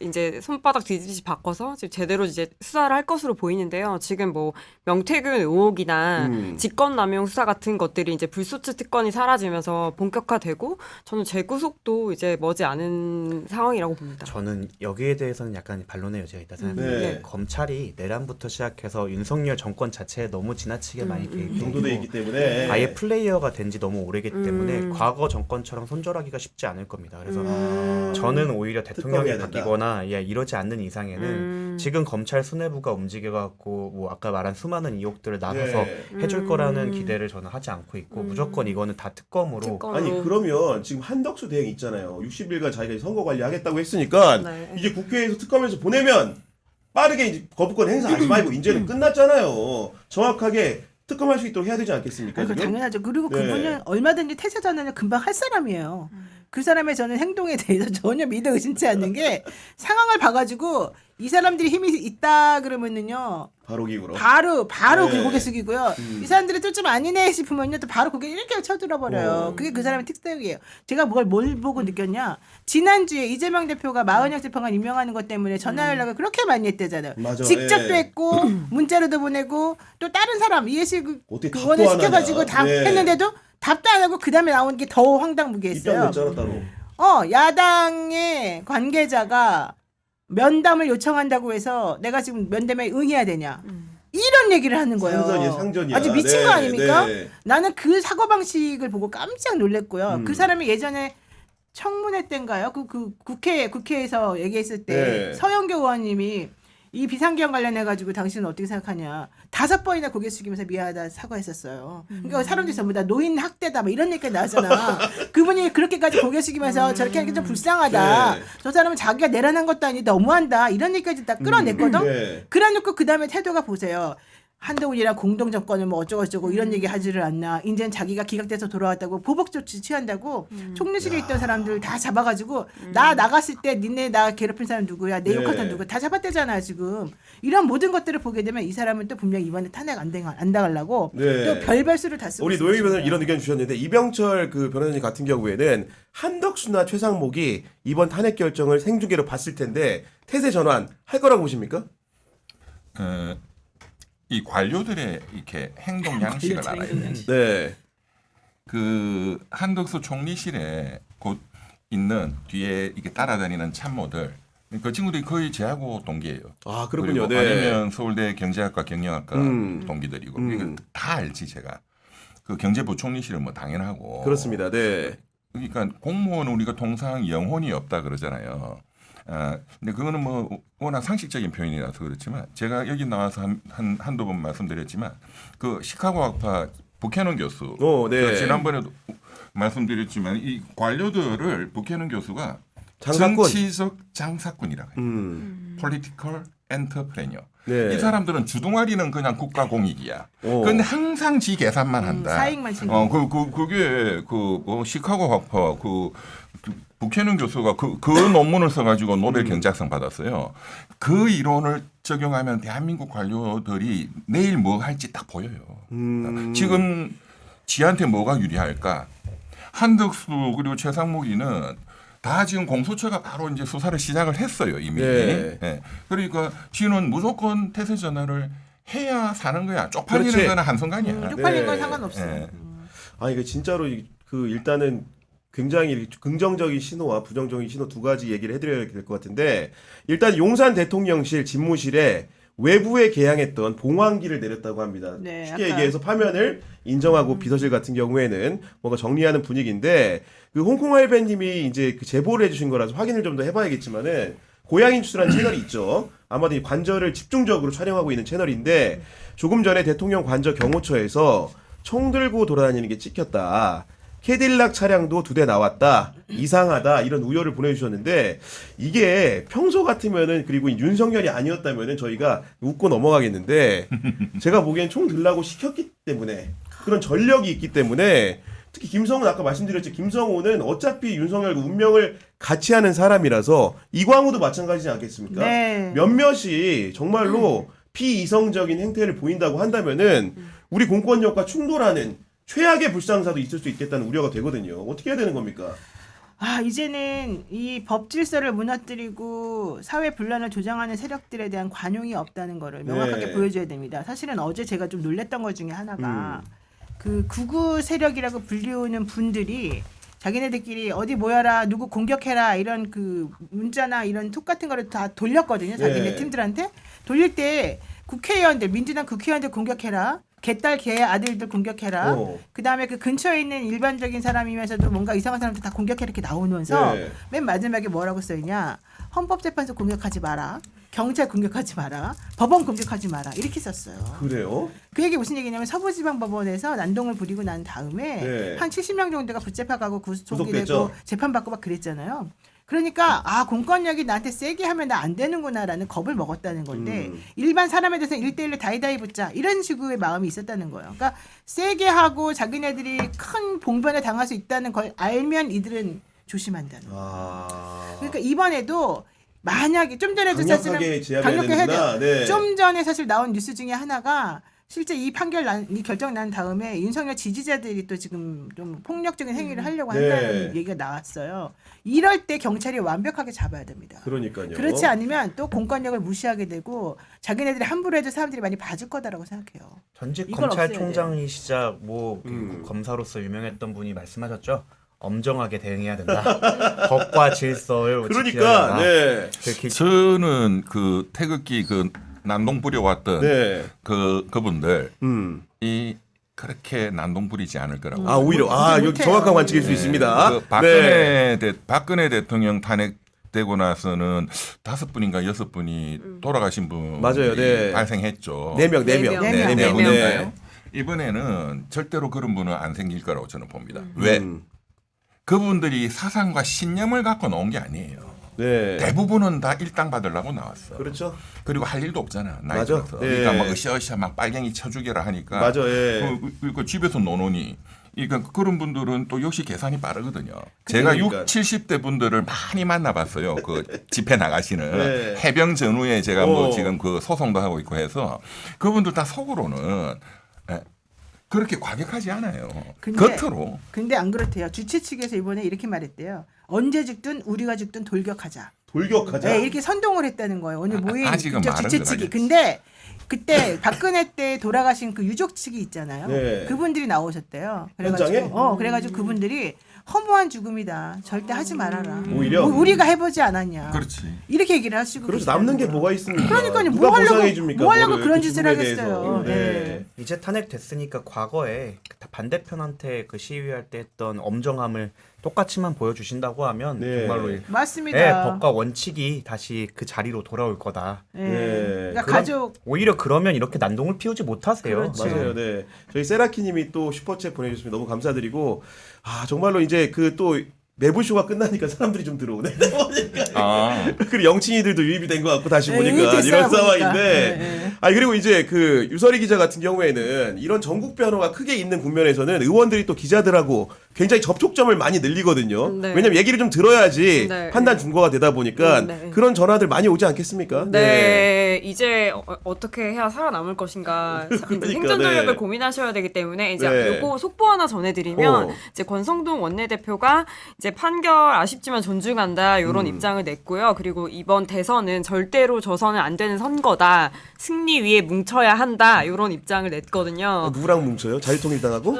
이제 손바닥 뒤집이 바꿔서 지금 제대로 이제 수사를 할 것으로 보이는데요. 지금 뭐 명태균 의혹이나 직권남용 수사 같은 것들이 이제 불소추 특권이 사라지면서 본격화되고 저는 재구속도 이제 머지 않은 상황이라고 봅니다. 저는 여기에 대해서는 약간 반론의 여지가 있다 생각합니다. 네. 검찰이 내란부터 시작해서 윤석열 정권 자체에 너무 지나치게 많이 개입돼 정도돼 있고 있기 때문에 아예 플레이어가 된 지 너무 오래기 때문에 과거 정권처럼 손절하기가 쉽지 않을 겁니다. 그래서 저는 오히려 대통령이 특검해야 된다. 바뀌거나 이러지 않는 이상에는 지금 검찰 수뇌부가 움직여갖고 뭐 아까 말한 수많은 의혹들을 나서서 네. 해줄 거라는 기대를 저는 하지 않고 있고 무조건 이거는 다 특검으로 특검. 아니 그러면 지금 한덕수 대행 있잖아요. 60일간 자기가 선거 관리하겠다고 했으니까 네. 이제 국회에서 특검에서 보내면 빠르게 이제 거부권 행사하지 말고 이제는 끝났잖아요. 정확하게 특검할 수 있도록 해야 되지 않겠습니까? 아, 그 지금? 당연하죠. 그리고 네. 그분은 얼마든지 퇴사 전에는 금방 할 사람이에요. 그 사람의 저는 행동에 대해서 전혀 믿어 의심치 않는 게 상황을 봐가지고 이 사람들이 힘이 있다 그러면은요 바로 기구로. 바로 네. 고개 숙이고요. 이 사람들이 또 좀 아니네 싶으면요 또 바로 고개 이렇게 쳐들어버려요. 그게 그 사람의 특성이에요. 제가 뭘 보고 느꼈냐? 지난주에 이재명 대표가 마흔형 재판관 임명하는 것 때문에 전화 연락을 그렇게 많이 했대잖아요. 맞아. 직접도 예. 했고 문자로도 보내고 또 다른 사람 이해식 어떻게 답도 그거는 안 시켜가지고 하냐. 다 네. 했는데도 답도 안 하고 그 다음에 나온 게 더 황당무계했어요. 입장 냈잖아 따로. 야당의 관계자가 면담을 요청한다고 해서 내가 지금 면담에 응해야 되냐. 이런 얘기를 하는 거예요. 상전이야, 상전이야. 아주 미친 네, 거 아닙니까? 네. 나는 그 사고방식을 보고 깜짝 놀랐고요. 음. 그 사람이 예전에 청문회 때인가요? 그 국회에서 얘기했을 때 네. 서영교 의원님이 이 비상계엄 관련해가지고 당신은 어떻게 생각하냐. 5번이나 고개 숙이면서 미안하다 사과했었어요. 그러니까 사람들이 전부 다 노인 학대다 뭐 이런 얘기가 나잖아. 그분이 그렇게까지 고개 숙이면서 저렇게 하는 게 좀 불쌍하다. 네. 저 사람은 자기가 내란한 것도 아니 너무한다. 이런 얘기까지 다 끌어냈거든. 네. 그래놓고 그 다음에 태도가 보세요. 한동훈이랑 공동정권을 뭐 어쩌고저쩌고 이런 얘기 하지를 않나. 이제는 자기가 기각돼서 돌아왔다고 보복 조치 취한다고 총리실에 있던 사람들 다 잡아가지고 나 나갔을 때 니네 나 괴롭힌 사람 누구야 내 네. 욕한 사람 누구야 다 잡았대잖아 지금. 이런 모든 것들을 보게 되면 이 사람은 또 분명히 이번에 탄핵 안 당하려고 네. 또 별별 수를 다 쓰고 우리 있을 노영희 변호사님 것입니다. 이런 의견 주셨는데 이병철 그 변호사님 같은 경우에는 한덕수나 최상목이 이번 탄핵 결정을 생중계로 봤을 텐데 태세 전환 할 거라고 보십니까? 이 관료들의 이렇게 행동 양식을 알아야 돼요. 네. 그 한덕수 총리실에 곧 있는 뒤에 이렇게 따라다니는 참모들 그 친구들이 거의 제하고 동기예요. 아 그렇군요. 그리고 네. 아니면 서울대 경제학과 경영학과 동기들이고 이거 다 알지 제가. 그 경제부총리실은 뭐 당연하고. 그렇습니다. 네. 그러니까 공무원은 우리가 통상 영혼이 없다 그러잖아요. 근데 그거는 뭐 워낙 상식적인 표현이라서 그렇지만 제가 여기 나와서 한두 번 말씀드렸지만 그 시카고 학파 부캐넌 교수 네. 그 지난번에도 말씀드렸지만 이 관료들을 부캐넌 교수가 장사꾼. 정치적 장사꾼이라고 해요. political entrepreneur. 네. 이 사람들은 주둥아리는 그냥 국가 공익이야. 오. 근데 항상 지 계산만 한다. 사익만 챙기고. 그게 뭐 시카고 학파 부캐넌 교수가 그 논문을 써가지고 노벨 경제학상 받았어요. 그 이론을 적용하면 대한민국 관료들이 내일 뭐 할지 딱 보여요. 지금 지한테 뭐가 유리할까? 한덕수 그리고 최상목이는 다 지금 공수처가 바로 이제 수사를 시작을 했어요 이미. 네. 네. 그러니까 지는 무조건 태세 전환을 해야 사는 거야. 쪽팔리는 그렇지. 거는 한순간이야. 쪽팔린 건 네. 상관없어. 네. 아 이게 진짜로 그 일단은 굉장히 이렇게 긍정적인 신호와 부정적인 신호 두 가지 얘기를 해드려야 될 것 같은데 일단 용산 대통령실 집무실에 외부에 개항했던 봉황기를 내렸다고 합니다. 네, 쉽게 아까. 얘기해서 파면을 인정하고 비서실 같은 경우에는 뭔가 정리하는 분위기인데 그 홍콩 할배님이 이제 그 제보를 해주신 거라서 확인을 좀 더 해봐야겠지만은 고양인추라는 채널이 있죠. 아마도 이 관저를 집중적으로 촬영하고 있는 채널인데 조금 전에 대통령 관저 경호처에서 총 들고 돌아다니는 게 찍혔다. 캐딜락 차량도 2대 나왔다. 이상하다. 이런 우려를 보내주셨는데 이게 평소 같으면은 그리고 윤석열이 아니었다면은 저희가 웃고 넘어가겠는데 제가 보기엔 총 들라고 시켰기 때문에 그런 전력이 있기 때문에 특히 김성훈 아까 말씀드렸지 김성훈은 어차피 윤석열과 운명을 같이 하는 사람이라서 이광우도 마찬가지지 않겠습니까? 네. 몇몇이 정말로 비이성적인 행태를 보인다고 한다면은 우리 공권력과 충돌하는 최악의 불상사도 있을 수 있겠다는 우려가 되거든요. 어떻게 해야 되는 겁니까? 이제는 이 법 질서를 무너뜨리고 사회 분란을 조장하는 세력들에 대한 관용이 없다는 거를 명확하게 네. 보여줘야 됩니다. 사실은 어제 제가 좀 놀랬던 것 중에 하나가 그 극우 세력이라고 불리우는 분들이 자기네들끼리 어디 모여라 누구 공격해라 이런 그 문자나 이런 톡 같은 거를 다 돌렸거든요. 자기네 네. 팀들한테 돌릴 때 국회의원들 민주당 국회의원들 공격해라. 개딸 개 아들들 공격해라. 그다음에 그 근처에 있는 일반적인 사람이면서도 뭔가 이상한 사람들 다 공격해 이렇게 나오면서 네. 맨 마지막에 뭐라고 써있냐. 헌법재판소 공격하지 마라. 경찰 공격하지 마라. 법원 공격하지 마라. 이렇게 썼어요. 그래요? 그 얘기 무슨 얘기냐면 서부지방법원에서 난동을 부리고 난 다음에 네. 한 70명 정도가 붙재판하고 구속되고 구속됐죠. 재판받고 막 그랬잖아요. 그러니까 공권력이 나한테 세게 하면 나 안 되는구나라는 겁을 먹었다는 건데 일반 사람에 대해서 1대1로 다이다이 붙자 이런 식의 마음이 있었다는 거예요. 그러니까 세게 하고 자기네들이 큰 봉변에 당할 수 있다는 걸 알면 이들은 조심한다는 거. 아. 그러니까 이번에도 만약에 좀 전에도 강력하게 사실은 제압해야 강력하게 해야 되는구나. 돼요. 네. 좀 전에 사실 나온 뉴스 중에 하나가 실제 이 이 결정 난 다음에 윤석열 지지자들이 또 지금 좀 폭력적인 행위를 하려고 네. 한다는 얘기가 나왔어요. 이럴 때 경찰이 완벽하게 잡아야 됩니다. 그러니까요. 그렇지 않으면 또 공권력을 무시하게 되고 자기네들이 함부로 해도 사람들이 많이 봐줄 거다라고 생각해요. 전직 이걸 검찰총장이시자 뭐 검사로서 유명했던 분이 말씀하셨죠. 엄정하게 대응해야 된다. 법과 질서를 지켜야 그러니까 된다. 네. 그렇게 저는 그 태극기 그 난동 부려왔던 네. 그분들 음. 그렇게 난동 부리지 않을 거라고. 아 오히려 여기 못해요. 정확한 관측일 수 있습니다. 그 박근혜 대통령 탄핵되고 나서는 5분인가 6분이 돌아가신 분이 맞아요. 네. 발생했죠. 4명. 네 명. 네 네 명. 명. 네. 이번에는 절대로 그런 분은 안 생길 거라고 저는 봅니다. 왜? 음. 그분들이 사상과 신념을 갖고 나온 게 아니에요. 네. 대부분은 다 일당 받으려고 나왔어. 그렇죠. 그리고 할 일도 없잖아. 나이 맞아. 들어서. 예. 그러니까 막 으쌰으쌰 막 빨갱이 쳐 죽여라 하니까. 맞아. 예. 그 집에서 노노니. 그러니까 그런 분들은 또 역시 계산이 빠르거든요. 제가 그러니까. 60, 70대 분들을 많이 만나봤어요. 그 집회 나가시는 네. 해병 전후에 제가 뭐 오. 지금 그 소송도 하고 있고 해서 그분들 다 속으로는 그렇게 과격하지 않아요. 근데- 겉으로. 근데 안 그렇대요. 주최 측에서 이번에 이렇게 말했대요. 언제 죽든 우리가 죽든 돌격하자. 돌격하자. 네, 이렇게 선동을 했다는 거예요. 오늘 모인 아직은 그쪽 말은 주최 측이. 그러겠지. 근데 그때 박근혜 때 돌아가신 그 유족 측이 있잖아요. 네. 그분들이 나오셨대요. 현장에? 그래가지고 그분들이 허무한 죽음이다. 절대 하지 말아라. 오히려? 우리가 해보지 않았냐. 그렇지. 이렇게 얘기를 하시고. 그렇죠. 계시다는 남는 게 거예요. 뭐가 있습니까? 그러니까요. 누가 뭐 하려고- 보상해 줍니까? 뭐 하려고 뭐를 그런 그 짓을 죽음에 하겠어요. 대해서. 네. 네. 이제 탄핵됐으니까 과거에 반대편한테 그 시위할 때 했던 엄정함을 똑같이만 보여주신다고 하면 네. 정말로 맞습니다. 네, 법과 원칙이 다시 그 자리로 돌아올 거다. 네. 네. 그러니까 그럼- 가족 오히려 그러면 이렇게 난동을 피우지 못하세요. 그렇죠. 맞아요. 네. 저희 세라키님이 또 슈퍼챗 보내주셨습니다. 너무 감사드리고 정말로 이제 그 또 내부쇼가 끝나니까 사람들이 좀 들어오네. 아. 그리고 영친이들도 유입이 된 것 같고 다시 네, 보니까 유입됐어요, 이런 보니까. 상황인데. 네. 그리고 이제 그 유설이 기자 같은 경우에는 이런 전국 변호가 크게 있는 국면에서는 의원들이 또 기자들하고 굉장히 접촉점을 많이 늘리거든요. 네. 왜냐면 얘기를 좀 들어야지 네. 판단 준거가 되다 보니까 네. 그런 전화들 많이 오지 않겠습니까? 네, 이제 어떻게 해야 살아남을 것인가 그러니까, 생존 전략을 네. 고민하셔야 되기 때문에 이제 네. 요거 속보 하나 전해드리면 이제 권성동 원내대표가 이제 판결 아쉽지만 존중한다 이런 입장을 냈고요. 그리고 이번 대선은 절대로 져서는 안 되는 선거다. 승리 위에 뭉쳐야 한다 이런 입장을 냈거든요. 누구랑 뭉쳐요? 자유통일당하고?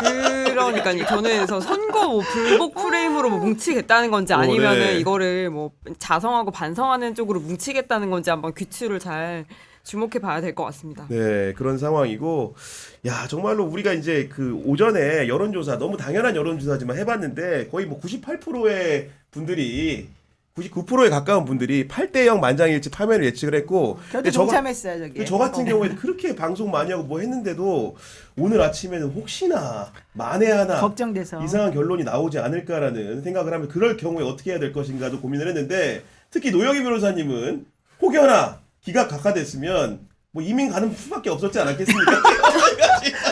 그러니까요. 저는 그래서 선거 뭐 불복 프레임으로 뭐 뭉치겠다는 건지 아니면은 네. 이거를 뭐 자성하고 반성하는 쪽으로 뭉치겠다는 건지 한번 귀추를 잘 주목해 봐야 될 것 같습니다. 네, 그런 상황이고, 야, 정말로 우리가 이제 그 오전에 여론조사, 너무 당연한 여론조사지만 해봤는데, 거의 뭐 98%의 분들이, 99%에 가까운 분들이 8대0 만장일치 파면을 예측을 했고, 저도 근데 동참했어요, 저기. 저 같은 경우에 그렇게 방송 많이 하고 뭐 했는데도, 오늘 아침에는 혹시나, 만에 하나, 걱정돼서. 이상한 결론이 나오지 않을까라는 생각을 하면, 그럴 경우에 어떻게 해야 될 것인가도 고민을 했는데, 특히 노영희 변호사님은 혹여나 기각 각하됐으면 뭐 이민 가는 수밖에 없었지 않았겠습니까?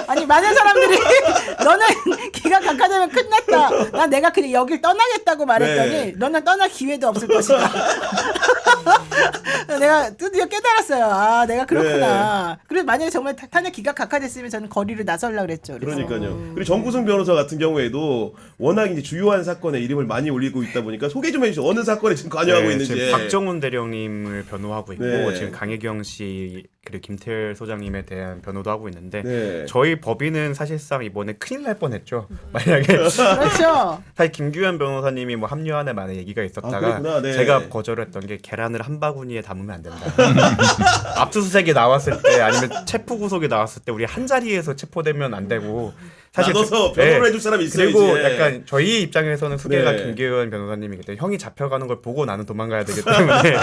아니 많은 사람들이 너는 기가 각하되면 끝났다. 난 내가 그냥 여길 떠나겠다고 말했더니 네. 너는 떠날 기회도 없을 것이다. 내가 드디어 깨달았어요. 내가 그렇구나. 그래서 만약에 정말 탄핵 기가 각하됐으면 저는 거리를 나서려고 그랬죠. 그래서. 그러니까요. 그리고 정구승 변호사 같은 경우에도 워낙 이제 주요한 사건에 이름을 많이 올리고 있다 보니까 소개 좀 해주세요. 어느 사건에 지금 관여하고 있는지. 지금 박정훈 대령님을 변호하고 있고 네. 지금 강혜경 씨 그리고 김태열 소장님에 대한 변호도 하고 있는데 네. 저희 법인은 사실상 이번에 큰일 날 뻔했죠. 만약에 그렇죠. 사실 김규현 변호사님이 뭐 합류하는 많은 얘기가 있었다가 그렇구나. 네. 제가 거절했던 게 계란을 한 바구니에 담으면 안 된다. 압수수색이 나왔을 때 아니면 체포 구속이 나왔을 때 우리 한 자리에서 체포되면 안 되고 나눠서 변호를 해줄 사람이 있어야지. 그리고 약간 저희 입장에서는 수계가 네. 김규현 변호사님이 그때 형이 잡혀가는 걸 보고 나는 도망가야 되기 때문에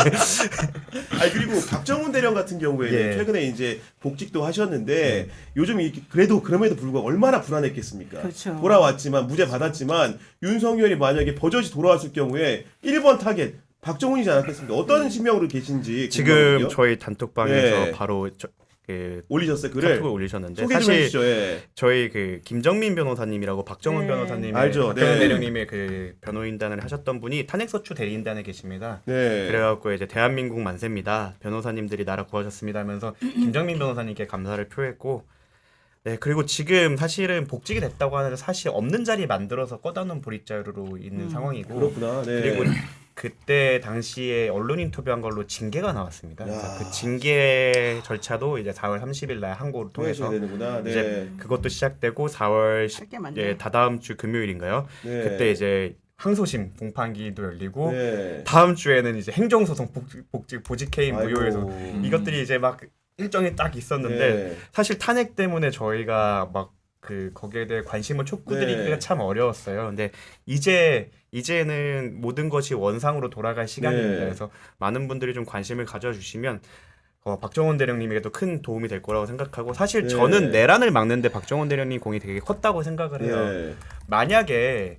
그리고 박정훈 대령 같은 경우에는 예. 최근에 이제 복직도 하셨는데 요즘 그래도 그럼에도 불구하고 얼마나 불안했겠습니까? 그렇죠. 돌아왔지만 무죄 받았지만 윤석열이 만약에 버젓이 돌아왔을 경우에 1번 타겟 박정훈이지 않았겠습니까? 어떤 신명으로 계신지 지금 궁금하거든요. 저희 단톡방에서 네. 바로 그 올리셨어요 글을. 카톡을 올리셨는데 소개 좀 사실 해주시죠. 예. 저희 그 김정민 변호사님이라고 박정훈 네. 변호사님의 알죠. 박정훈 네. 대령님의 그 변호인단을 하셨던 분이 탄핵소추 대리인단에 계십니다. 네. 그래갖고 이제 대한민국 만세입니다. 변호사님들이 나라 구하셨습니다 하면서 김정민 변호사님께 감사를 표했고, 네 그리고 지금 사실은 복직이 됐다고 하는데 사실 없는 자리 만들어서 꺼다 놓은 보릿자루로 있는 상황이고, 그렇구나. 네. 그리고 그때 당시에 언론 인터뷰한 걸로 징계가 나왔습니다. 그래서 야. 그 징계 절차도 이제 4월 30일 날 항고를 통해서 통해서 되는구나. 네. 이제 그것도 시작되고 4월 10, 할게 많네. 예, 다다음 주 금요일인가요? 네. 그때 이제 항소심 공판기도 열리고 네. 다음 주에는 이제 행정소송 보직 해임 아이고. 무효에서 이것들이 이제 막 일정이 딱 있었는데 네. 사실 탄핵 때문에 저희가 막 그 거기에 대해 관심을 촉구드리기가 네. 참 어려웠어요. 근데 이제는 모든 것이 원상으로 돌아갈 시간입니다. 네. 그래서 많은 분들이 좀 관심을 가져주시면 박정원 대령님에게도 큰 도움이 될 거라고 생각하고, 사실 네. 저는 내란을 막는데 박정원 대령님 공이 되게 컸다고 생각을 해요. 네. 만약에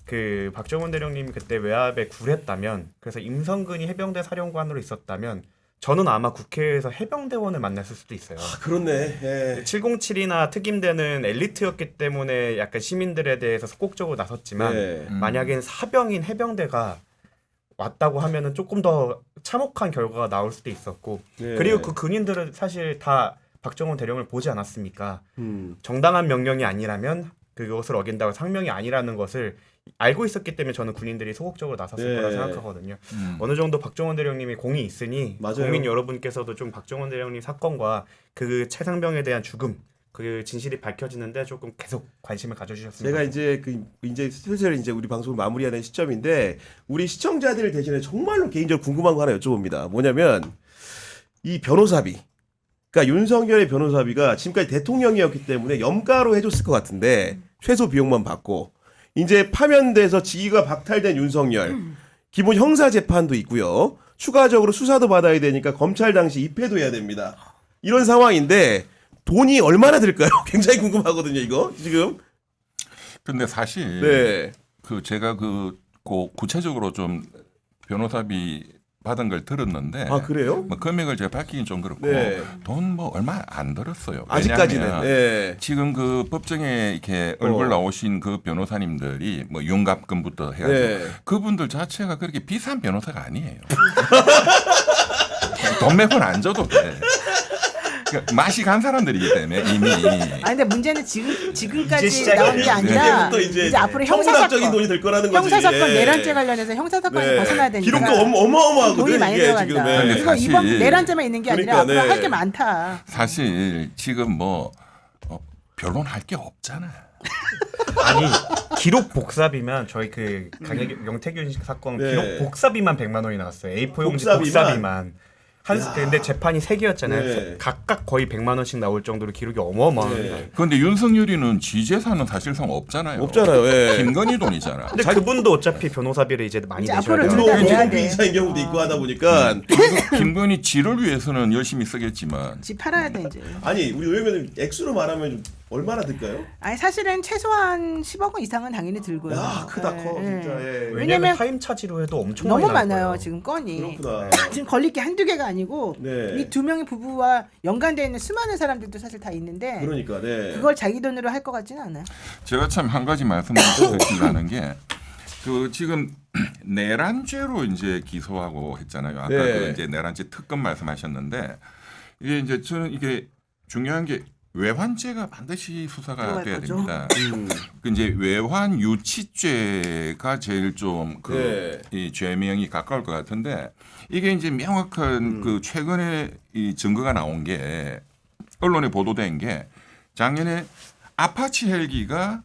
그 박정원 대령님이 그때 외압에 굴했다면, 그래서 임성근이 해병대 사령관으로 있었다면 저는 아마 국회에서 해병대원을 만났을 수도 있어요. 아, 그렇네. 예. 707이나 특임대는 엘리트였기 때문에 약간 시민들에 대해서 적극적으로 나섰지만 네. 만약엔 사병인 해병대가 왔다고 하면은 조금 더 참혹한 결과가 나올 수도 있었고, 네. 그리고 그 군인들은 사실 다 박정원 대령을 보지 않았습니까? 음. 정당한 명령이 아니라면 그것을 어긴다고 상명이 아니라는 것을 알고 있었기 때문에 저는 군인들이 소극적으로 나섰을 네. 거라 생각하거든요. 어느 정도 박정원 대령님이 공이 있으니 맞아요. 국민 여러분께서도 좀 박정원 대령님 사건과 그 최상병에 대한 죽음, 그 진실이 밝혀지는데 조금 계속 관심을 가져주셨으면 제가 좋겠습니다. 이제 슬슬 이제 우리 방송을 마무리하는 시점인데, 우리 시청자들 대신에 정말로 개인적으로 궁금한 거 하나 여쭤봅니다. 뭐냐면 이 변호사비, 그러니까 윤석열의 변호사비가 지금까지 대통령이었기 때문에 염가로 해줬을 것 같은데 최소 비용만 받고, 이제 파면돼서 직위가 박탈된 윤석열, 기본 형사 재판도 있고요. 추가적으로 수사도 받아야 되니까 검찰 당시 입회도 해야 됩니다. 이런 상황인데 돈이 얼마나 들까요? 굉장히 궁금하거든요, 이거 지금. 근데 사실 네. 그 제가 구체적으로 좀 변호사비 받은 걸 들었는데, 아, 그래요? 뭐 금액을 제가 밝히긴 좀 그렇고 네. 돈 뭐 얼마 안 들었어요. 아직까지는. 왜냐하면 네. 지금 그 법정에 이렇게 얼굴 나오신 그 변호사님들이 뭐 윤갑근부터 해가지고 네. 그분들 자체가 그렇게 비싼 변호사가 아니에요. 돈 몇 푼 안 줘도 돼. 그러니까 맛이 간 사람들이기 때문에 이미. 아니 근데 문제는 지금까지 이제 시작이에요. 나온 게 아니라 이제부터 이제 앞으로 형사 청문학적인 사건, 돈이 들 거라는 거지. 형사 사건 예. 내란죄 관련해서 형사 사건이 벗어나야 되니까 기록도 어마어마하거든. 돈이 많이 이게 들어간다. 지금. 근데 이거 사실- 이번 내란죄만 있는 게 아니라 그러니까, 앞으로 네. 할 게 많다. 사실 지금 뭐 별론 할 게 없잖아. 아니 기록 복사비만 저희 그 명태균 사건 네. 기록 복사비만 100만 원이 나왔어요. A4 용지 복사비만? 복사비만. 근데 재판이 3개였잖아요. 네. 각각 거의 100만 원씩 나올 정도로 기록이 어마어마합니다. 네. 그런데 윤석열이는 지재산은 사실상 없잖아요. 없잖아요. 예. 김건희 돈이잖아. 근데 그분도 어차피 변호사비를 이제 많이 이제 내셔야 앞으로 돼요. 둘 다 물론 내야 돼. 피의자인 경우도 있고 하다 보니까 김건희 지를 위해서는 열심히 쓰겠지만 집 팔아야 돼 이제. 아니 우리 의원님 액수로 말하면 좀 얼마나 들까요? 아니 사실은 최소한 10억 원 이상은 당연히 들고요. 야 크다 커 예, 진짜. 예. 예. 왜냐면 왜냐면 타임 차지로 해도 엄청 너무 많이 나올 많아요 거예요. 지금 건이. 그렇구나. 지금 걸릴 게 한두 개가 아니고 네. 이 두 명의 부부와 연관되어 있는 수많은 사람들도 사실 다 있는데 그러니까 네. 그걸 자기 돈으로 할 것 같지는 않아요. 제가 참 한 가지 말씀을 드리려는 게 그 지금 내란죄로 이제 기소하고 했잖아요. 아까 네. 그 이제 내란죄 특검 말씀하셨는데 이게 이제 저는 이게 중요한 게 외환죄가 반드시 수사가 들어갈 돼야 거죠. 됩니다. 음. 그 이제 외환 유치죄가 제일 좀 그 네. 이 죄명이 가까울 것 같은데 이게 이제 명확한 그 최근에 이 증거가 나온 게 언론에 보도된 게 작년에 아파치 헬기가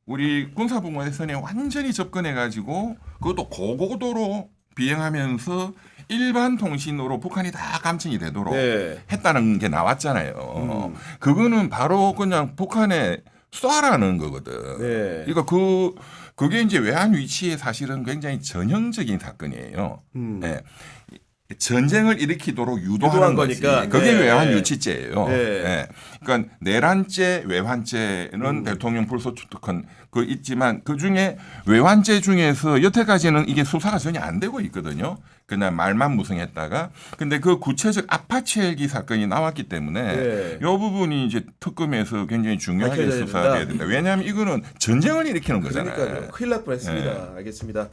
우리 군사분과선에 완전히 접근해가지고 그것도 고고도로 비행하면서 일반 통신으로 북한이 다 감청이 되도록 네. 했다는 게 나왔잖아요. 그거는 바로 그냥 북한에 쏴라는 거거든. 네. 그러니까 그게 이제 외환 위치에 사실은 굉장히 전형적인 사건이에요. 네. 전쟁을 일으키도록 유도한 유도하는 거지. 거니까. 그게 네. 외환 유치죄예요. 네. 네. 그러니까 내란죄, 외환죄는 대통령 불소추특권 그 있지만 그 중에 외환죄 중에서 여태까지는 이게 수사가 전혀 안 되고 있거든요. 그냥 말만 무성했다가 근데 그 구체적 아파치 헬기 사건이 나왔기 때문에 네. 이 부분이 이제 특검에서 굉장히 중요하게 밝혀져야 수사돼야 된다. 왜냐하면 이거는 전쟁을 일으키는 거잖아요. 그러니까요. 큰일 날 뻔했습니다. 네. 알겠습니다.